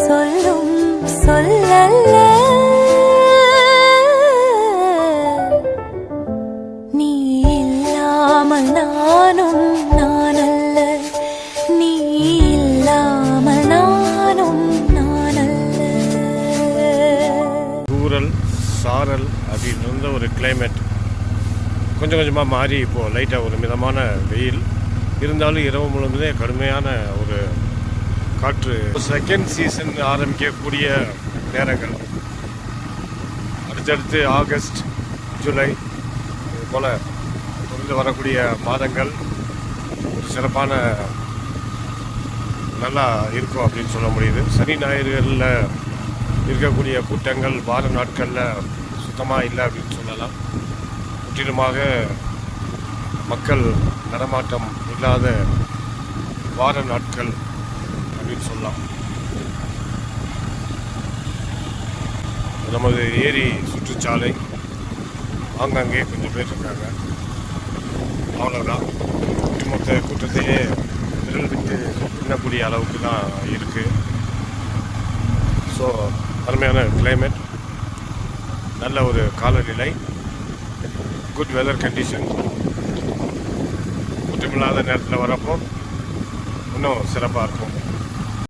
சொல்லும் சொல்லல்ல நீ இல்லாமல் நானும் நானல்ல நீ இல்லாமல் நானும் நானல்ல. தூறல் சாரல் அப்படின்னு இருந்த ஒரு கிளைமேட் கொஞ்சம் கொஞ்சமாக மாறி இப்போது லைட்டாக ஒரு மிதமான வெயில் இருந்தாலும் இரவு முழுவதுமே கடுமையான ஒரு காற்று. செகண்ட் சீசன் ஆரம்பிக்கக்கூடிய நேரங்கள் அடுத்தடுத்து ஆகஸ்ட் ஜூலை இது போல் தொடர்ந்து வரக்கூடிய மாதங்கள் ஒரு சிறப்பான நல்லா இருக்கும் அப்படின்னு சொல்ல முடியுது. சனி ஞாயிறுகளில் இருக்கக்கூடிய கூட்டங்கள் வார நாட்களில் சுத்தமாக இல்லை அப்படின்னு சொல்லலாம். முற்றிலுமாக மக்கள் நடமாட்டம் இல்லாத வார நாட்கள் அப்படின்னு சொல்லலாம். நமது ஏரி சுற்றுச்சாலை ஆங்காங்கே கொஞ்சம் பேர் இருக்காங்க, அவ்வளோதான். ஒட்டுமொத்த கூட்டத்தையே விரல் விட்டு எண்ணக்கூடிய அளவுக்கு தான் இருக்குது. ஸோ அருமையான கிளைமேட், நல்ல ஒரு காலநிலை, குட் வெதர் கண்டிஷன். குற்றமில்லாத நேரத்தில் வரப்போ இன்னும் சிறப்பாக இருக்கும்.